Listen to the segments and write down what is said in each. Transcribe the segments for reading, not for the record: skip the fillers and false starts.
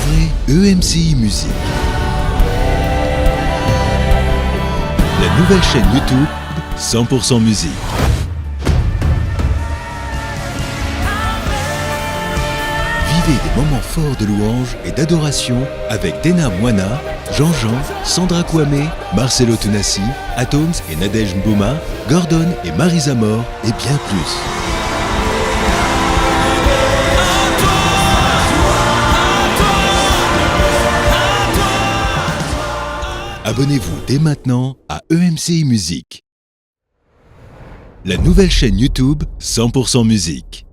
Découvrez EMCI Musique, la nouvelle chaîne YouTube 100% musique. Vivez des moments forts de louange et d'adoration avec Dena Moana, Jean-Jean, Sandra Kouamé, Marcelo Tounassi, Atoms et Nadège Mbouma, Gordon et Marisa Mort et bien plus. Abonnez-vous dès maintenant à EMCI Musique, la nouvelle chaîne YouTube 100% musique.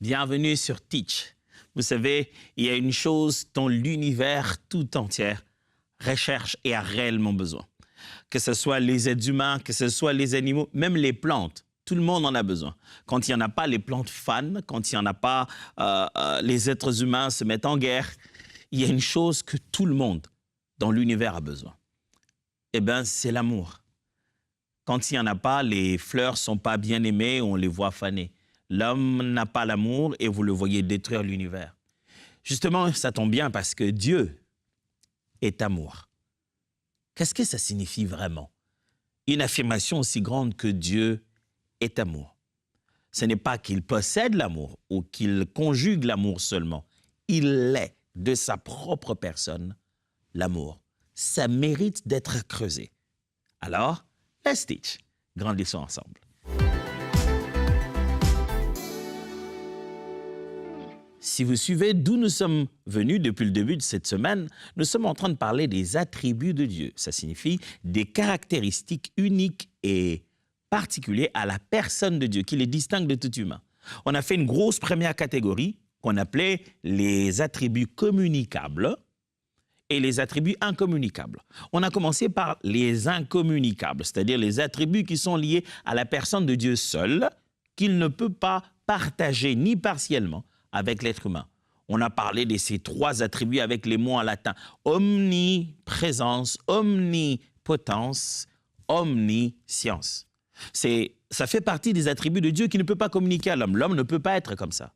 Bienvenue sur Teach. Vous savez, il y a une chose dont l'univers tout entier recherche et a réellement besoin. Que ce soit les êtres humains, que ce soit les animaux, même les plantes, tout le monde en a besoin. Quand il n'y en a pas, les plantes fanent. Quand il n'y en a pas, les êtres humains se mettent en guerre. Il y a une chose que tout le monde dans l'univers a besoin. Eh bien, c'est l'amour. Quand il n'y en a pas, les fleurs ne sont pas bien aimées, on les voit faner. L'homme n'a pas l'amour et vous le voyez détruire l'univers. Justement, ça tombe bien parce que Dieu est amour. Qu'est-ce que ça signifie vraiment? Une affirmation aussi grande que Dieu est amour. Ce n'est pas qu'il possède l'amour ou qu'il conjugue l'amour seulement. Il est de sa propre personne l'amour. Ça mérite d'être creusé. Alors, let's teach. Grandissons ensemble. Si vous suivez d'où nous sommes venus depuis le début de cette semaine, nous sommes en train de parler des attributs de Dieu. Ça signifie des caractéristiques uniques et particulières à la personne de Dieu, qui les distingue de tout humain. On a fait une grosse première catégorie qu'on appelait les attributs communicables et les attributs incommunicables. On a commencé par les incommunicables, c'est-à-dire les attributs qui sont liés à la personne de Dieu seul, qu'il ne peut pas partager ni partiellement avec l'être humain. On a parlé de ces trois attributs avec les mots en latin. Omniprésence, omnipotence, omniscience. Ça fait partie des attributs de Dieu qui ne peut pas communiquer à l'homme. L'homme ne peut pas être comme ça.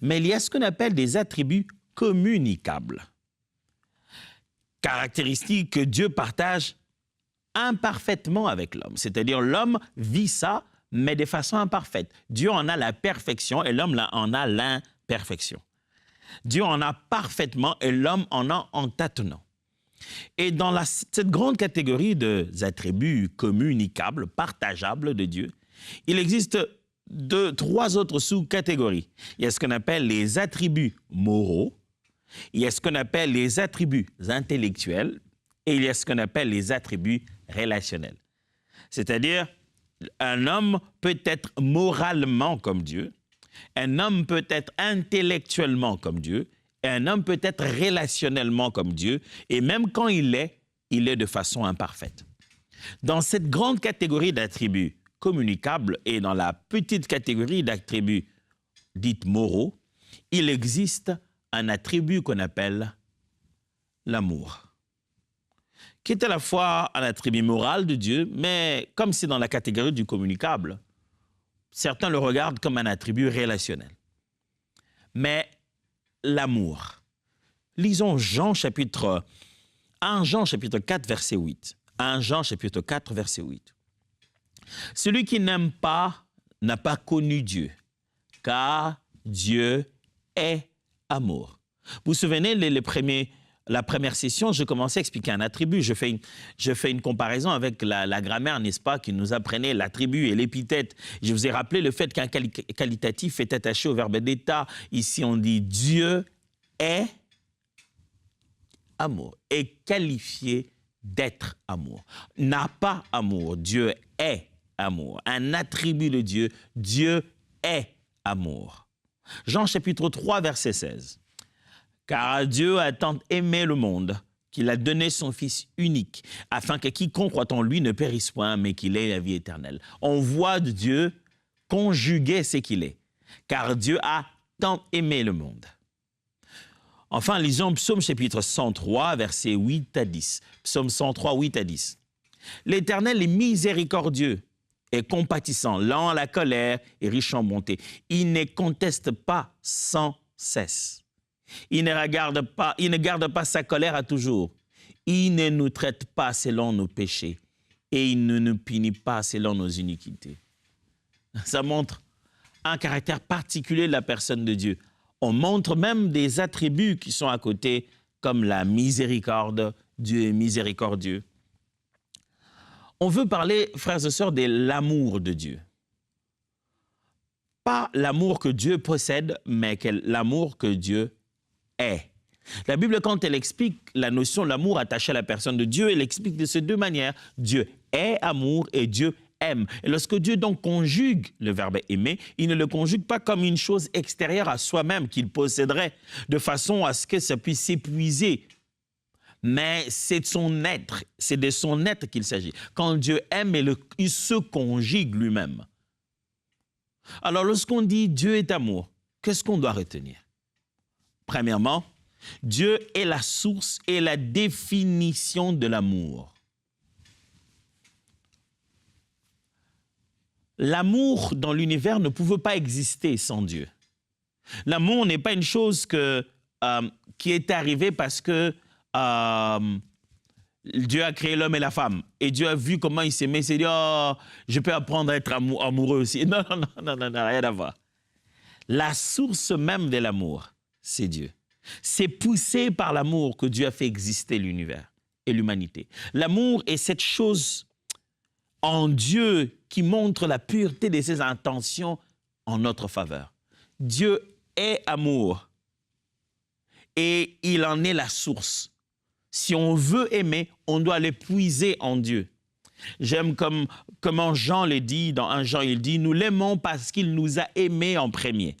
Mais il y a ce qu'on appelle des attributs communicables. Caractéristiques que Dieu partage imparfaitement avec l'homme. C'est-à-dire l'homme vit ça, mais de façon imparfaite. Dieu en a la perfection et l'homme en a l'imperfection. Dieu en a parfaitement et l'homme en a en tâtonnant. Et dans cette grande catégorie des attributs communicables, partageables de Dieu, il existe trois autres sous-catégories. Il y a ce qu'on appelle les attributs moraux, il y a ce qu'on appelle les attributs intellectuels et il y a ce qu'on appelle les attributs relationnels. C'est-à-dire, un homme peut être moralement comme Dieu, un homme peut être intellectuellement comme Dieu, et un homme peut être relationnellement comme Dieu, et même quand il est de façon imparfaite. Dans cette grande catégorie d'attributs communicables et dans la petite catégorie d'attributs dits moraux, il existe un attribut qu'on appelle l'amour, qui est à la fois un attribut moral de Dieu, mais comme c'est dans la catégorie du communicable, certains le regardent comme un attribut relationnel. Mais l'amour. Lisons Jean chapitre 1 Jean chapitre 4 verset 8. 1 Jean chapitre 4 verset 8. Celui qui n'aime pas n'a pas connu Dieu, car Dieu est amour. Vous vous souvenez, la première session, je commençais à expliquer un attribut. Je fais une comparaison avec la grammaire, n'est-ce pas, qui nous apprenait l'attribut et l'épithète. Je vous ai rappelé le fait qu'un qualitatif est attaché au verbe d'état. Ici, on dit Dieu est amour, est qualifié d'être amour. N'a pas amour, Dieu est amour. Un attribut de Dieu, Dieu est amour. Jean chapitre 3, verset 16. Car Dieu a tant aimé le monde qu'il a donné son Fils unique, afin que quiconque croit en lui ne périsse point, mais qu'il ait la vie éternelle. On voit Dieu conjuguer ce qu'il est, car Dieu a tant aimé le monde. Enfin, lisons Psaume chapitre 103, versets 8 à 10. Psaume 103, 8 à 10. L'Éternel est miséricordieux et compatissant, lent à la colère et riche en bonté. Il ne conteste pas sans cesse. Il ne garde pas sa colère à toujours. Il ne nous traite pas selon nos péchés et il ne nous punit pas selon nos iniquités. Ça montre un caractère particulier de la personne de Dieu. On montre même des attributs qui sont à côté, comme la miséricorde. Dieu est miséricordieux. On veut parler, frères et sœurs, de l'amour de Dieu. Pas l'amour que Dieu possède, mais l'amour que Dieu est. La Bible, quand elle explique la notion de l'amour attaché à la personne de Dieu, elle explique de ces deux manières. Dieu est amour et Dieu aime. Et lorsque Dieu donc conjugue le verbe aimer, il ne le conjugue pas comme une chose extérieure à soi-même qu'il posséderait, de façon à ce que ça puisse s'épuiser. Mais c'est de son être qu'il s'agit. Quand Dieu aime, il se conjugue lui-même. Alors lorsqu'on dit Dieu est amour, qu'est-ce qu'on doit retenir? Premièrement, Dieu est la source et la définition de l'amour. L'amour dans l'univers ne pouvait pas exister sans Dieu. L'amour n'est pas une chose qui est arrivée parce que Dieu a créé l'homme et la femme. Et Dieu a vu comment ils s'aimaient. Il s'est dit, oh, je peux apprendre à être amoureux aussi. Non, rien à voir. La source même de l'amour, c'est Dieu. C'est poussé par l'amour que Dieu a fait exister l'univers et l'humanité. L'amour est cette chose en Dieu qui montre la pureté de ses intentions en notre faveur. Dieu est amour et il en est la source. Si on veut aimer, on doit le puiser en Dieu. J'aime comment Jean le dit, dans 1 Jean, il dit « Nous l'aimons parce qu'il nous a aimés en premier ».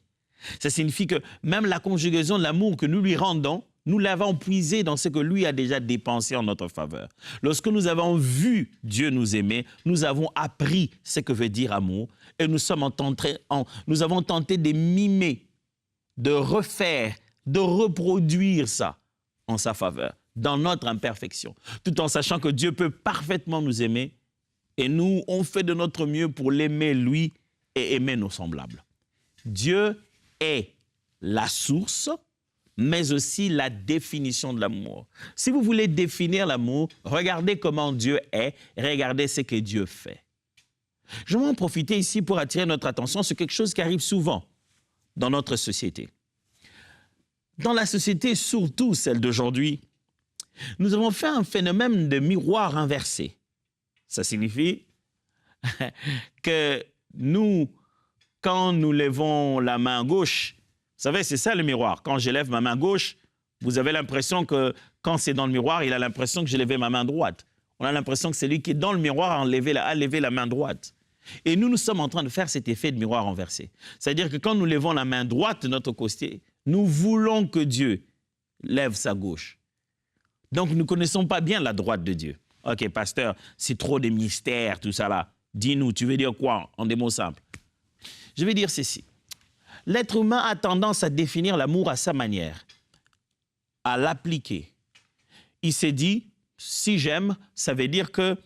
Ça signifie que même la conjugaison de l'amour que nous lui rendons, nous l'avons puisé dans ce que lui a déjà dépensé en notre faveur. Lorsque nous avons vu Dieu nous aimer, nous avons appris ce que veut dire amour et nous avons tenté de mimer, de refaire, de reproduire ça en sa faveur, dans notre imperfection, tout en sachant que Dieu peut parfaitement nous aimer et nous, on fait de notre mieux pour l'aimer lui et aimer nos semblables. Dieu est la source, mais aussi la définition de l'amour. Si vous voulez définir l'amour, regardez comment Dieu est, regardez ce que Dieu fait. Je vais en profiter ici pour attirer notre attention sur quelque chose qui arrive souvent dans notre société. Dans la société, surtout celle d'aujourd'hui, nous avons fait un phénomène de miroir inversé. Ça signifie que nous, quand nous levons la main gauche, vous savez, c'est ça le miroir. Quand je lève ma main gauche, vous avez l'impression que quand c'est dans le miroir, il a l'impression que j'ai levé ma main droite. On a l'impression que c'est lui qui est dans le miroir a levé la main droite. Et nous sommes en train de faire cet effet de miroir inversé. C'est-à-dire que quand nous levons la main droite de notre côté, nous voulons que Dieu lève sa gauche. Donc, nous ne connaissons pas bien la droite de Dieu. OK, pasteur, c'est trop de mystères, tout ça là. Dis-nous, tu veux dire quoi en des mots simples? Je vais dire ceci. L'être humain a tendance à définir l'amour à sa manière, à l'appliquer. Il s'est dit, si j'aime, ça veut dire que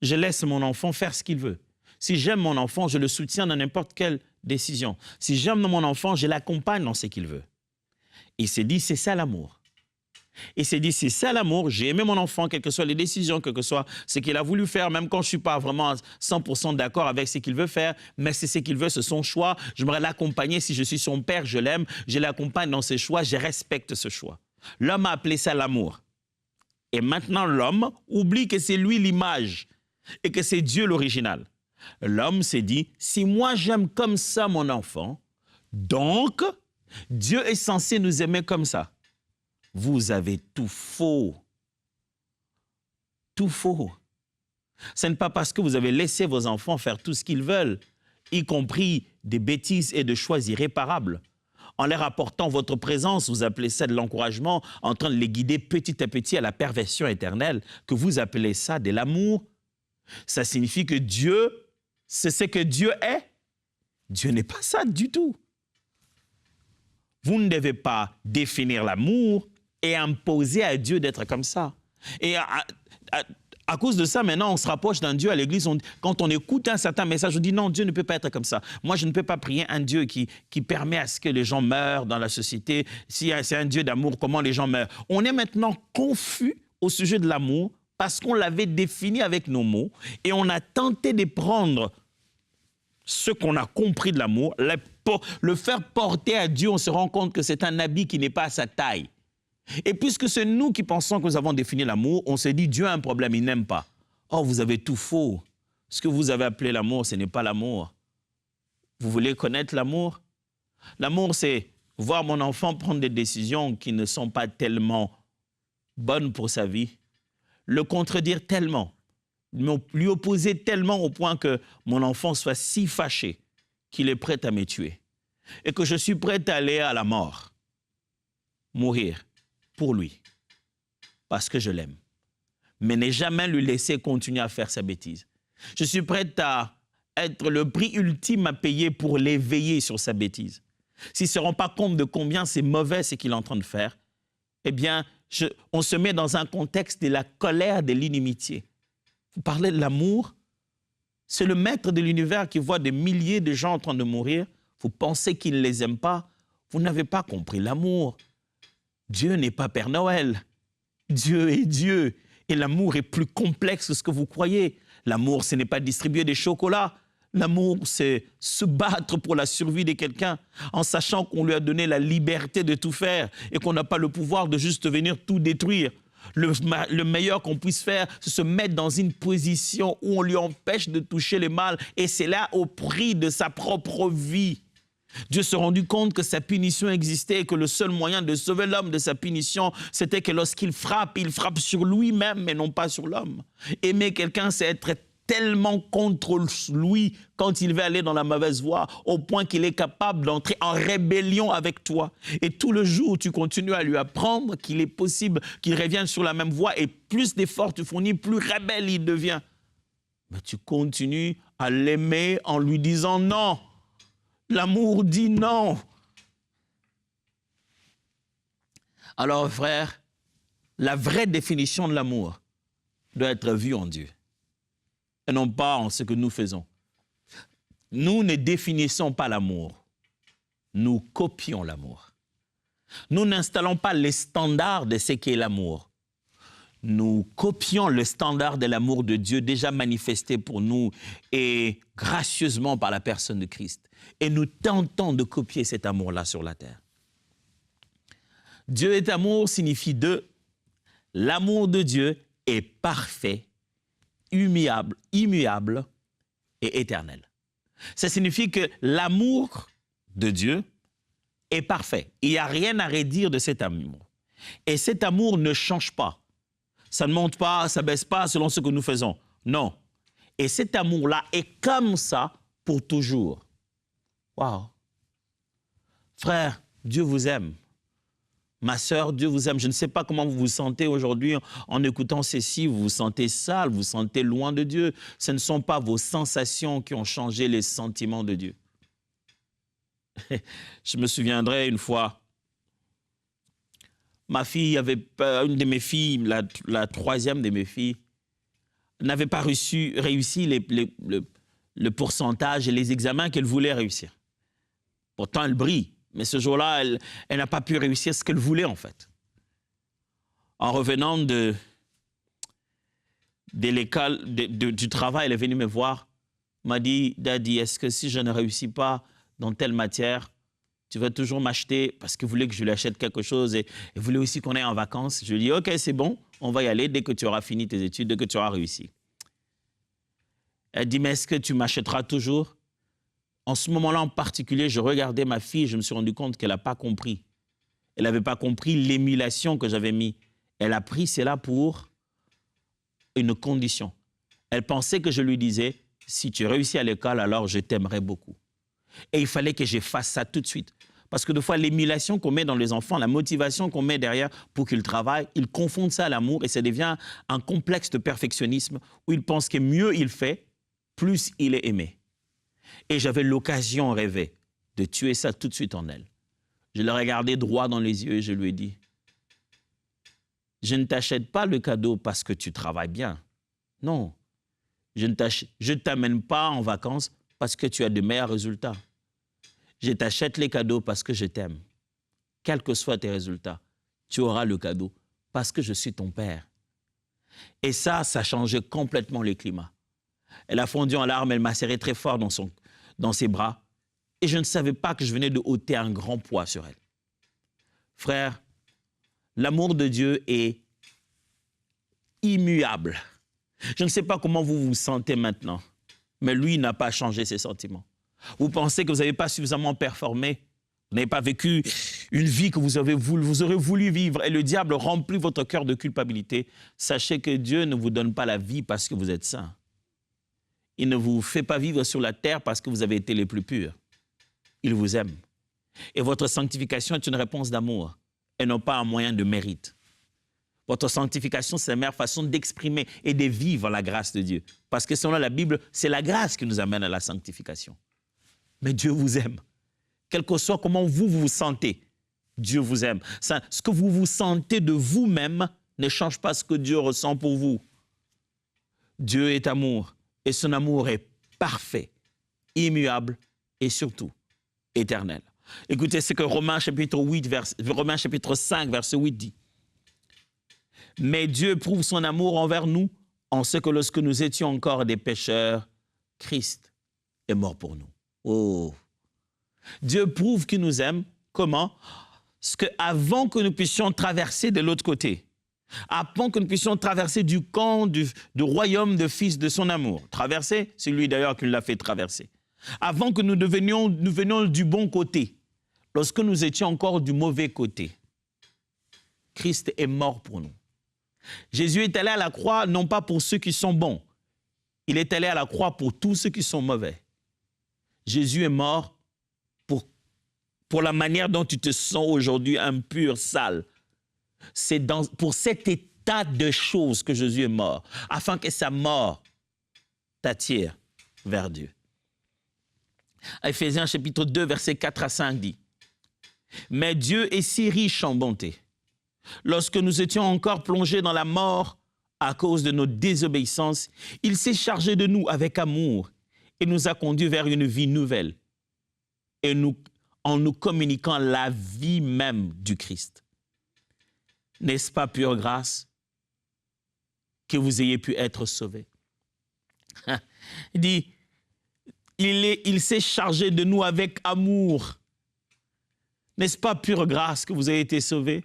je laisse mon enfant faire ce qu'il veut. Si j'aime mon enfant, je le soutiens dans n'importe quelle décision. Si j'aime mon enfant, je l'accompagne dans ce qu'il veut. Il s'est dit, c'est ça l'amour. Il s'est dit, c'est ça l'amour, j'ai aimé mon enfant, quelles que soient les décisions, quel que soit ce qu'il a voulu faire, même quand je ne suis pas vraiment à 100% d'accord avec ce qu'il veut faire, mais c'est ce qu'il veut, c'est son choix, j'aimerais l'accompagner, si je suis son père, je l'aime, je l'accompagne dans ses choix, je respecte ce choix. L'homme a appelé ça l'amour. Et maintenant, l'homme oublie que c'est lui l'image et que c'est Dieu l'original. L'homme s'est dit, si moi j'aime comme ça mon enfant, donc Dieu est censé nous aimer comme ça. Vous avez tout faux. Tout faux. Ce n'est pas parce que vous avez laissé vos enfants faire tout ce qu'ils veulent, y compris des bêtises et de choix irréparables. En leur apportant votre présence, vous appelez ça de l'encouragement, en train de les guider petit à petit à la perversion éternelle, que vous appelez ça de l'amour. Ça signifie que Dieu, c'est ce que Dieu est. Dieu n'est pas ça du tout. Vous ne devez pas définir l'amour et imposer à Dieu d'être comme ça. Et à cause de ça, maintenant, on se rapproche d'un Dieu à l'église. Quand on écoute un certain message, on dit non, Dieu ne peut pas être comme ça. Moi, je ne peux pas prier un Dieu qui permet à ce que les gens meurent dans la société. Si c'est un Dieu d'amour, comment les gens meurent? On est maintenant confus au sujet de l'amour parce qu'on l'avait défini avec nos mots et on a tenté de prendre ce qu'on a compris de l'amour, le faire porter à Dieu. On se rend compte que c'est un habit qui n'est pas à sa taille. Et puisque c'est nous qui pensons que nous avons défini l'amour, on se dit Dieu a un problème, il n'aime pas. Oh, vous avez tout faux. Ce que vous avez appelé l'amour, ce n'est pas l'amour. Vous voulez connaître l'amour? L'amour, c'est voir mon enfant prendre des décisions qui ne sont pas tellement bonnes pour sa vie, le contredire tellement, lui opposer tellement au point que mon enfant soit si fâché qu'il est prêt à me tuer et que je suis prêt à aller à la mort, mourir pour lui, parce que je l'aime. Mais ne jamais lui laisser continuer à faire sa bêtise. Je suis prêt à être le prix ultime à payer pour l'éveiller sur sa bêtise. S'il ne se rend pas compte de combien c'est mauvais ce qu'il est en train de faire, eh bien, on se met dans un contexte de la colère, de l'inimitié. Vous parlez de l'amour, c'est le maître de l'univers qui voit des milliers de gens en train de mourir. Vous pensez qu'il ne les aime pas? Vous n'avez pas compris l'amour. Dieu n'est pas Père Noël. Dieu est Dieu. Et l'amour est plus complexe que ce que vous croyez. L'amour, ce n'est pas distribuer des chocolats. L'amour, c'est se battre pour la survie de quelqu'un en sachant qu'on lui a donné la liberté de tout faire et qu'on n'a pas le pouvoir de juste venir tout détruire. Le meilleur qu'on puisse faire, c'est se mettre dans une position où on lui empêche de toucher le mal. Et c'est là au prix de sa propre vie. Dieu s'est rendu compte que sa punition existait et que le seul moyen de sauver l'homme de sa punition, c'était que lorsqu'il frappe, il frappe sur lui-même, mais non pas sur l'homme. Aimer quelqu'un, c'est être tellement contre lui quand il va aller dans la mauvaise voie, au point qu'il est capable d'entrer en rébellion avec toi. Et tout le jour, tu continues à lui apprendre qu'il est possible qu'il revienne sur la même voie, et plus d'efforts tu fournis, plus rebelle il devient. Mais tu continues à l'aimer en lui disant non. L'amour dit non. Alors, frère, la vraie définition de l'amour doit être vue en Dieu et non pas en ce que nous faisons. Nous ne définissons pas l'amour, nous copions l'amour. Nous n'installons pas les standards de ce qu'est l'amour. Nous copions le standard de l'amour de Dieu déjà manifesté pour nous et gracieusement par la personne de Christ. Et nous tentons de copier cet amour-là sur la terre. Dieu est amour signifie l'amour de Dieu est parfait, immuable et éternel. Ça signifie que l'amour de Dieu est parfait. Il n'y a rien à redire de cet amour. Et cet amour ne change pas. Ça ne monte pas, ça ne baisse pas selon ce que nous faisons. Non. Et cet amour-là est comme ça pour toujours. Waouh! Frère, Dieu vous aime. Ma sœur, Dieu vous aime. Je ne sais pas comment vous vous sentez aujourd'hui en écoutant ceci. Vous vous sentez sale, vous vous sentez loin de Dieu. Ce ne sont pas vos sensations qui ont changé les sentiments de Dieu. Je me souviendrai une fois, ma fille une de mes filles, la troisième de mes filles, n'avait pas réussi le pourcentage et les examens qu'elle voulait réussir. Pourtant, elle brille. Mais ce jour-là, elle n'a pas pu réussir ce qu'elle voulait, en fait. En revenant de l'école, du travail, elle est venue me voir, m'a dit, « Daddy, est-ce que si je ne réussis pas dans telle matière, tu vas toujours m'acheter ?» Parce qu'elle voulait que je lui achète quelque chose et elle voulait aussi qu'on aille en vacances. Je lui ai dit, « OK, c'est bon, on va y aller dès que tu auras fini tes études, dès que tu auras réussi. » Elle dit, « Mais est-ce que tu m'achèteras toujours ?» En ce moment-là en particulier, je regardais ma fille et je me suis rendu compte qu'elle n'a pas compris. Elle n'avait pas compris l'émulation que j'avais mis. Elle a pris cela pour une condition. Elle pensait que je lui disais, si tu réussis à l'école, alors je t'aimerai beaucoup. Et il fallait que je fasse ça tout de suite. Parce que des fois, l'émulation qu'on met dans les enfants, la motivation qu'on met derrière pour qu'ils travaillent, ils confondent ça à l'amour et ça devient un complexe de perfectionnisme où ils pensent que mieux il fait, plus il est aimé. Et j'avais l'occasion rêvée de tuer ça tout de suite en elle. Je l'ai regardé droit dans les yeux et je lui ai dit, je ne t'achète pas le cadeau parce que tu travailles bien. Non, je ne t'amène pas en vacances parce que tu as de meilleurs résultats. Je t'achète les cadeaux parce que je t'aime. Quels que soient tes résultats, tu auras le cadeau parce que je suis ton père. Et ça a changé complètement le climat. Elle a fondu en larmes, elle m'a serré très fort dans ses bras. Et je ne savais pas que je venais de ôter un grand poids sur elle. Frère, l'amour de Dieu est immuable. Je ne sais pas comment vous vous sentez maintenant, mais lui n'a pas changé ses sentiments. Vous pensez que vous n'avez pas suffisamment performé, vous n'avez pas vécu une vie que vous aurez voulu vivre et le diable remplit votre cœur de culpabilité. Sachez que Dieu ne vous donne pas la vie parce que vous êtes saint. Il ne vous fait pas vivre sur la terre parce que vous avez été les plus purs. Il vous aime. Et votre sanctification est une réponse d'amour et non pas un moyen de mérite. Votre sanctification, c'est la meilleure façon d'exprimer et de vivre la grâce de Dieu. Parce que selon la Bible, c'est la grâce qui nous amène à la sanctification. Mais Dieu vous aime. Quel que soit comment vous vous sentez, Dieu vous aime. Ce que vous vous sentez de vous-même ne change pas ce que Dieu ressent pour vous. Dieu est amour et son amour est parfait, immuable et surtout éternel. Écoutez ce que Romains chapitre 5, verset 8 dit. Mais Dieu prouve son amour envers nous en ce que lorsque nous étions encore des pécheurs, Christ est mort pour nous. Oh! Dieu prouve qu'il nous aime. Comment? Parce qu'avant que nous puissions traverser de l'autre côté, avant que nous puissions traverser du camp du royaume de fils de son amour, traverser, c'est lui d'ailleurs qui l'a fait traverser. Avant que nous venions du bon côté, lorsque nous étions encore du mauvais côté, Christ est mort pour nous. Jésus est allé à la croix non pas pour ceux qui sont bons, il est allé à la croix pour tous ceux qui sont mauvais. Jésus est mort pour la manière dont tu te sens aujourd'hui impur, sale. C'est pour cet état de choses que Jésus est mort, afin que sa mort t'attire vers Dieu. Éphésiens chapitre 2, versets 4 à 5 dit « Mais Dieu est si riche en bonté. Lorsque nous étions encore plongés dans la mort à cause de notre désobéissance, il s'est chargé de nous avec amour et nous a conduits vers une vie nouvelle, en nous communiquant la vie même du Christ. N'est-ce pas pure grâce que vous ayez pu être sauvés? » Il dit, il s'est chargé de nous avec amour. N'est-ce pas pure grâce que vous avez été sauvés?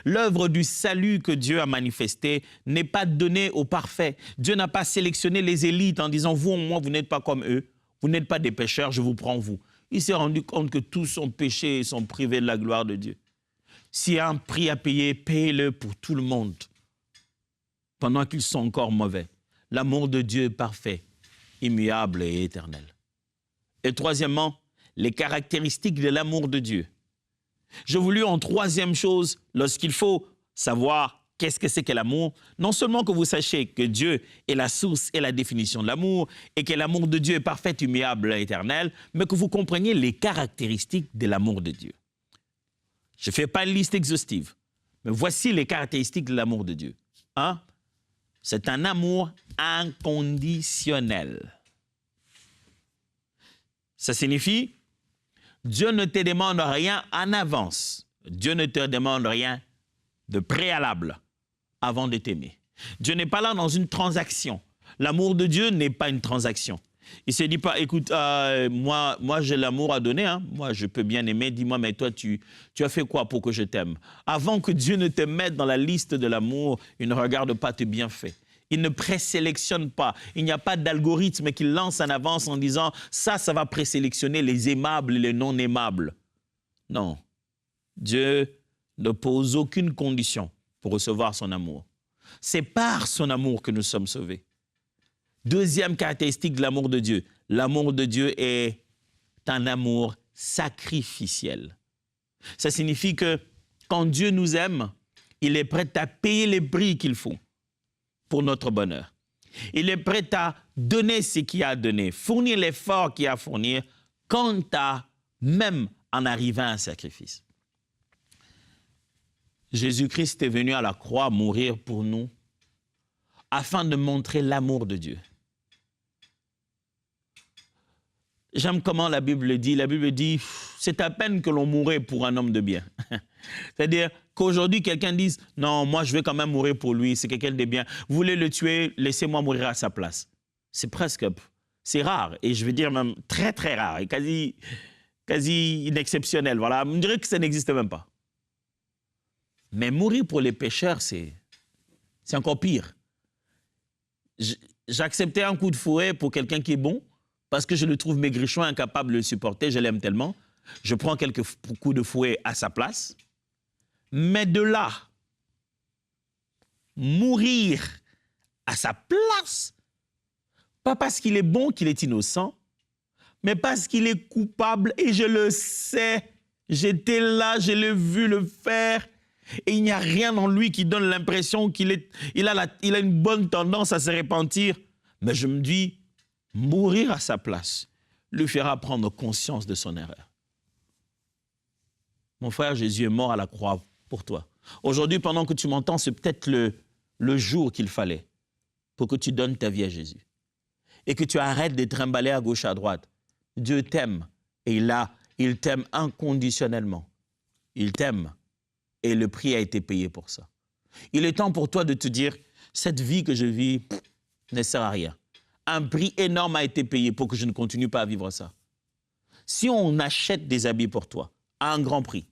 L'œuvre du salut que Dieu a manifestée n'est pas donnée aux parfaits. Dieu n'a pas sélectionné les élites en disant, vous, moi, vous n'êtes pas comme eux. Vous n'êtes pas des pécheurs, je vous prends vous. Il s'est rendu compte que tous ont péché et sont privés de la gloire de Dieu. S'il y a un prix à payer, payez-le pour tout le monde, pendant qu'ils sont encore mauvais. L'amour de Dieu est parfait, immuable et éternel. Et troisièmement, les caractéristiques de l'amour de Dieu. Je voulus en troisième chose, lorsqu'il faut savoir qu'est-ce que c'est que l'amour, non seulement que vous sachiez que Dieu est la source et la définition de l'amour, et que l'amour de Dieu est parfait, immuable et éternel, mais que vous compreniez les caractéristiques de l'amour de Dieu. Je ne fais pas une liste exhaustive, mais voici les caractéristiques de l'amour de Dieu. 1. C'est un amour inconditionnel. Ça signifie, Dieu ne te demande rien en avance. Dieu ne te demande rien de préalable avant de t'aimer. Dieu n'est pas là dans une transaction. L'amour de Dieu n'est pas une transaction. Il ne se dit pas, écoute, moi j'ai l'amour à donner, hein. Moi je peux bien aimer, dis-moi, mais toi tu as fait quoi pour que je t'aime? Avant que Dieu ne te mette dans la liste de l'amour, il ne regarde pas tes bienfaits. Il ne présélectionne pas. Il n'y a pas d'algorithme qu'il lance en avance en disant « ça va présélectionner les aimables et les non aimables ». Non. Dieu ne pose aucune condition pour recevoir son amour. C'est par son amour que nous sommes sauvés. Deuxième caractéristique de l'amour de Dieu. L'amour de Dieu est un amour sacrificiel. Ça signifie que quand Dieu nous aime, il est prêt à payer les prix qu'il faut pour notre bonheur. Il est prêt à donner ce qu'il a à donner, fournir l'effort qu'il a à fournir, quant à même en arrivant à un sacrifice. Jésus-Christ est venu à la croix mourir pour nous afin de montrer l'amour de Dieu. J'aime comment la Bible le dit. La Bible dit, c'est à peine que l'on mourrait pour un homme de bien. C'est-à-dire qu'aujourd'hui, quelqu'un dise, non, moi je vais quand même mourir pour lui, c'est quelqu'un de bien. Vous voulez le tuer, laissez-moi mourir à sa place. C'est rare, et je veux dire même très très rare, et quasi inexceptionnel. Voilà, on dirait que ça n'existe même pas. Mais mourir pour les pécheurs, c'est encore pire. J'acceptais un coup de fouet pour quelqu'un qui est bon, parce que je le trouve maigrichon, incapable de le supporter, je l'aime tellement. Je prends quelques coups de fouet à sa place. Mais de là, mourir à sa place, pas parce qu'il est bon qu'il est innocent, mais parce qu'il est coupable et je le sais. J'étais là, je l'ai vu le faire. Et il n'y a rien en lui qui donne l'impression qu'il a une bonne tendance à se repentir. Mais je me dis, mourir à sa place lui fera prendre conscience de son erreur. Mon frère, Jésus est mort à la croix pour toi. Aujourd'hui, pendant que tu m'entends, c'est peut-être le jour qu'il fallait pour que tu donnes ta vie à Jésus. Et que tu arrêtes de trimballer à gauche, à droite. Dieu t'aime et il t'aime inconditionnellement. Il t'aime et le prix a été payé pour ça. Il est temps pour toi de te dire, cette vie que je vis ne sert à rien. Un prix énorme a été payé pour que je ne continue pas à vivre ça. Si on achète des habits pour toi à un grand prix,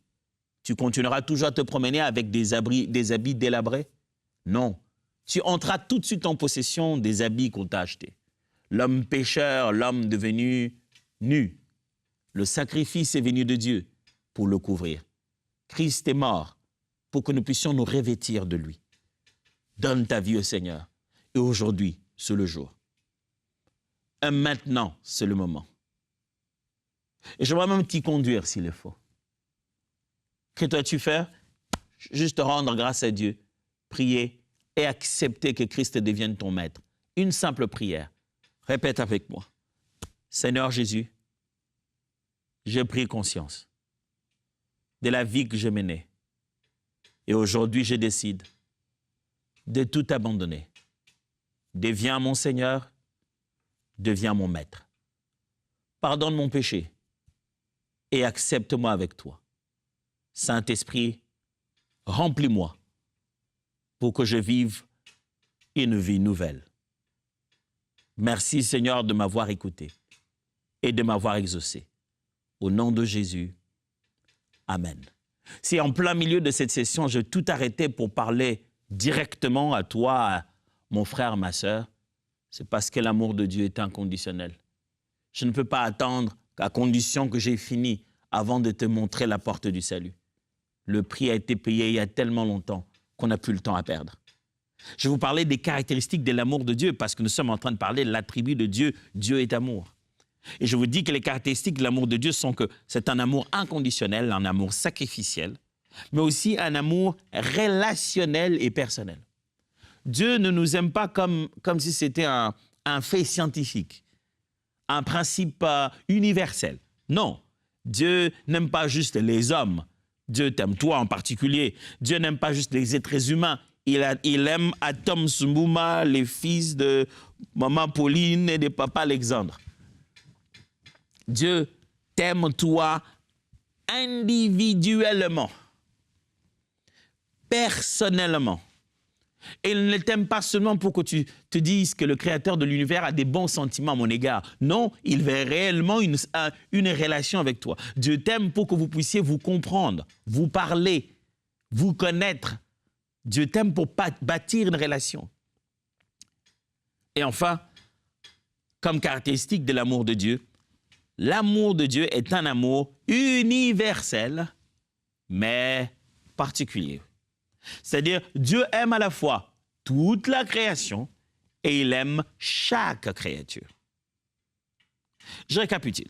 tu continueras toujours à te promener avec des habits délabrés? Non. Tu entreras tout de suite en possession des habits qu'on t'a achetés. L'homme pécheur, l'homme devenu nu. Le sacrifice est venu de Dieu pour le couvrir. Christ est mort pour que nous puissions nous revêtir de lui. Donne ta vie au Seigneur. Et aujourd'hui, c'est le jour. Et maintenant, c'est le moment. Et je vais même t'y conduire s'il le faut. Que dois-tu faire? Juste rendre grâce à Dieu, prier et accepter que Christ devienne ton maître. Une simple prière. Répète avec moi. Seigneur Jésus, j'ai pris conscience de la vie que je menais. Et aujourd'hui, je décide de tout abandonner. Deviens mon Seigneur, deviens mon maître. Pardonne mon péché et accepte-moi avec toi. Saint-Esprit, remplis-moi pour que je vive une vie nouvelle. Merci Seigneur de m'avoir écouté et de m'avoir exaucé. Au nom de Jésus, Amen. Si en plein milieu de cette session, je tout arrêtais pour parler directement à toi, à mon frère, ma sœur, c'est parce que l'amour de Dieu est inconditionnel. Je ne peux pas attendre à condition que j'ai fini avant de te montrer la porte du salut. Le prix a été payé il y a tellement longtemps qu'on n'a plus le temps à perdre. Je vais vous parler des caractéristiques de l'amour de Dieu parce que nous sommes en train de parler de l'attribut de Dieu. Dieu est amour. Et je vous dis que les caractéristiques de l'amour de Dieu sont que c'est un amour inconditionnel, un amour sacrificiel, mais aussi un amour relationnel et personnel. Dieu ne nous aime pas comme si c'était un fait scientifique, un principe universel. Non, Dieu n'aime pas juste les hommes. Dieu t'aime toi en particulier. Dieu n'aime pas juste les êtres humains. Il aime Atom Sumbouma, les fils de maman Pauline et de papa Alexandre. Dieu t'aime toi individuellement, personnellement. Et il ne t'aime pas seulement pour que tu te dises que le Créateur de l'univers a des bons sentiments à mon égard. Non, il veut réellement une relation avec toi. Dieu t'aime pour que vous puissiez vous comprendre, vous parler, vous connaître. Dieu t'aime pour bâtir une relation. Et enfin, comme caractéristique de l'amour de Dieu est un amour universel, mais particulier. C'est-à-dire, Dieu aime à la fois toute la création et il aime chaque créature. Je récapitule.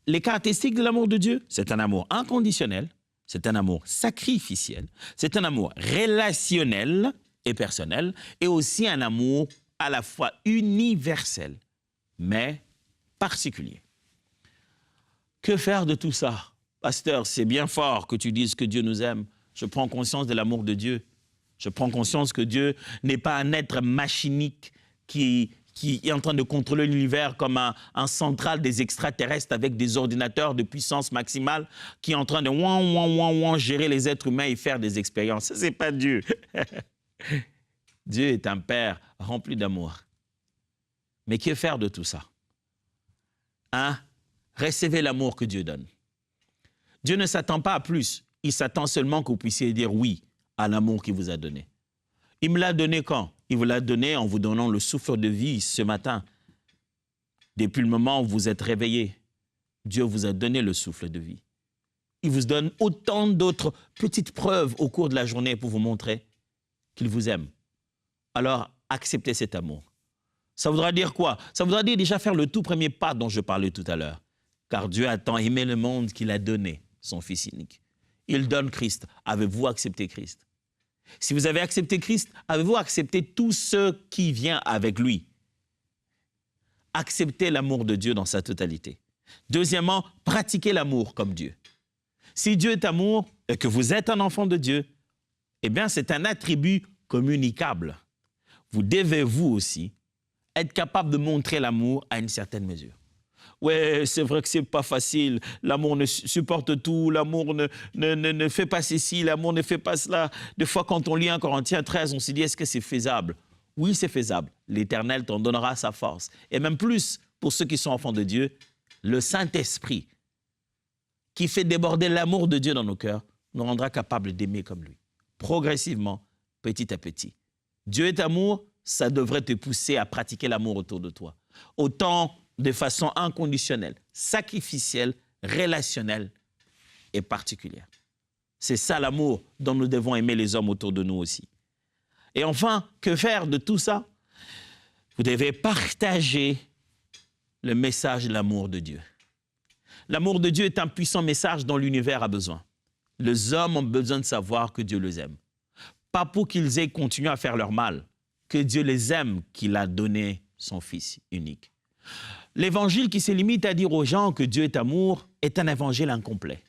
Les caractéristiques de l'amour de Dieu, c'est un amour inconditionnel, c'est un amour sacrificiel, c'est un amour relationnel et personnel, et aussi un amour à la fois universel, mais particulier. Que faire de tout ça? Pasteur, c'est bien fort que tu dises que Dieu nous aime, je prends conscience de l'amour de Dieu. Je prends conscience que Dieu n'est pas un être machinique qui est en train de contrôler l'univers comme un central des extraterrestres avec des ordinateurs de puissance maximale qui est en train de gérer les êtres humains et faire des expériences. Ce n'est pas Dieu. Dieu est un Père rempli d'amour. Mais que faire de tout ça? Recevez l'amour que Dieu donne. Dieu ne s'attend pas à plus. Il s'attend seulement que vous puissiez dire oui à l'amour qu'il vous a donné. Il me l'a donné quand? Il vous l'a donné en vous donnant le souffle de vie ce matin. Depuis le moment où vous êtes réveillé, Dieu vous a donné le souffle de vie. Il vous donne autant d'autres petites preuves au cours de la journée pour vous montrer qu'il vous aime. Alors, acceptez cet amour. Ça voudra dire quoi? Ça voudra dire déjà faire le tout premier pas dont je parlais tout à l'heure. Car Dieu a tant aimé le monde qu'il a donné son Fils unique. Il donne Christ. Avez-vous accepté Christ? Si vous avez accepté Christ, avez-vous accepté tout ce qui vient avec lui? Acceptez l'amour de Dieu dans sa totalité. Deuxièmement, pratiquez l'amour comme Dieu. Si Dieu est amour et que vous êtes un enfant de Dieu, eh bien, c'est un attribut communicable. Vous devez, vous aussi, être capable de montrer l'amour à une certaine mesure. Ouais, c'est vrai que c'est pas facile. L'amour ne supporte tout. L'amour ne fait pas ceci. L'amour ne fait pas cela. Des fois, quand on lit 1 Corinthiens 13, on se dit, est-ce que c'est faisable? Oui, c'est faisable. L'Éternel t'en donnera sa force. Et même plus, pour ceux qui sont enfants de Dieu, le Saint-Esprit, qui fait déborder l'amour de Dieu dans nos cœurs, nous rendra capables d'aimer comme lui. Progressivement, petit à petit. Dieu est amour, ça devrait te pousser à pratiquer l'amour autour de toi. Autant de façon inconditionnelle, sacrificielle, relationnelle et particulière. C'est ça l'amour dont nous devons aimer les hommes autour de nous aussi. Et enfin, que faire de tout ça? Vous devez partager le message de l'amour de Dieu. L'amour de Dieu est un puissant message dont l'univers a besoin. Les hommes ont besoin de savoir que Dieu les aime. Pas pour qu'ils aient continué à faire leur mal, que Dieu les aime, qu'il a donné son Fils unique. L'évangile qui se limite à dire aux gens que Dieu est amour est un évangile incomplet.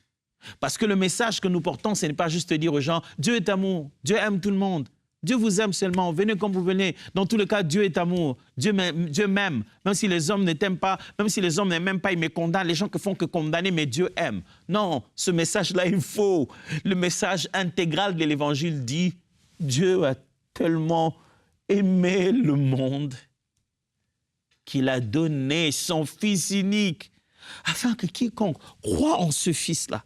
Parce que le message que nous portons, ce n'est pas juste dire aux gens « Dieu est amour, Dieu aime tout le monde, Dieu vous aime seulement, venez comme vous venez. » Dans tous les cas, Dieu est amour, Dieu m'aime. Même si les hommes ne t'aiment pas, même si les hommes ne m'aiment pas, ils me condamnent. Les gens ne font que condamner, mais Dieu aime. Non, ce message-là est faux. Le message intégral de l'évangile dit « Dieu a tellement aimé le monde qu'il a donné son Fils unique, afin que quiconque croit en ce Fils-là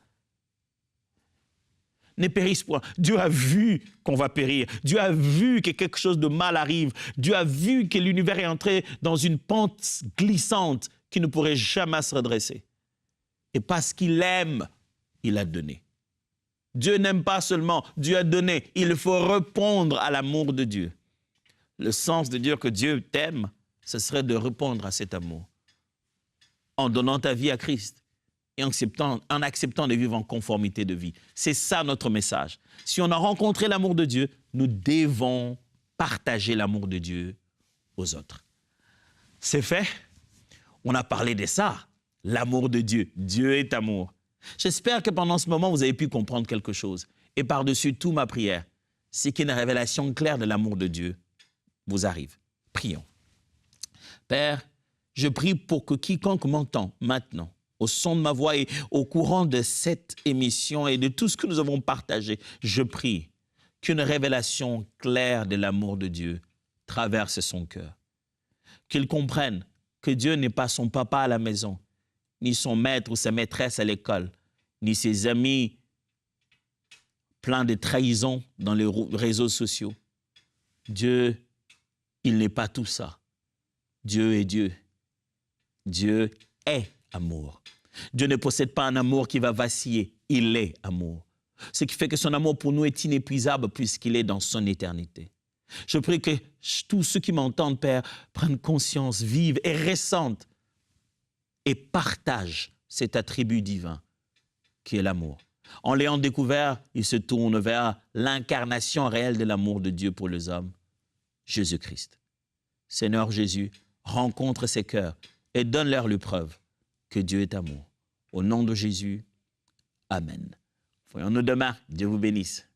ne périsse point. Dieu a vu qu'on va périr. Dieu a vu que quelque chose de mal arrive. Dieu a vu que l'univers est entré dans une pente glissante qui ne pourrait jamais se redresser. Et parce qu'il aime, il a donné. Dieu n'aime pas seulement, Dieu a donné. Il faut répondre à l'amour de Dieu. Le sens de dire que Dieu t'aime, ce serait de répondre à cet amour en donnant ta vie à Christ et en acceptant de vivre en conformité de vie. C'est ça notre message. Si on a rencontré l'amour de Dieu, nous devons partager l'amour de Dieu aux autres. C'est fait. On a parlé de ça, l'amour de Dieu. Dieu est amour. J'espère que pendant ce moment, vous avez pu comprendre quelque chose. Et par-dessus tout, ma prière, c'est qu'une révélation claire de l'amour de Dieu vous arrive. Prions. Père, je prie pour que quiconque m'entend maintenant, au son de ma voix et au courant de cette émission et de tout ce que nous avons partagé, je prie qu'une révélation claire de l'amour de Dieu traverse son cœur. Qu'il comprenne que Dieu n'est pas son papa à la maison, ni son maître ou sa maîtresse à l'école, ni ses amis pleins de trahison dans les réseaux sociaux. Dieu, il n'est pas tout ça. Dieu est Dieu. Dieu est amour. Dieu ne possède pas un amour qui va vaciller. Il est amour. Ce qui fait que son amour pour nous est inépuisable puisqu'il est dans son éternité. Je prie que tous ceux qui m'entendent, Père, prennent conscience vive et récente et partagent cet attribut divin qui est l'amour. En l'ayant découvert, ils se tournent vers l'incarnation réelle de l'amour de Dieu pour les hommes, Jésus-Christ. Seigneur Jésus, rencontre ces cœurs et donne-leur l'épreuve que Dieu est amour. Au nom de Jésus, Amen. Voyons-nous demain. Dieu vous bénisse.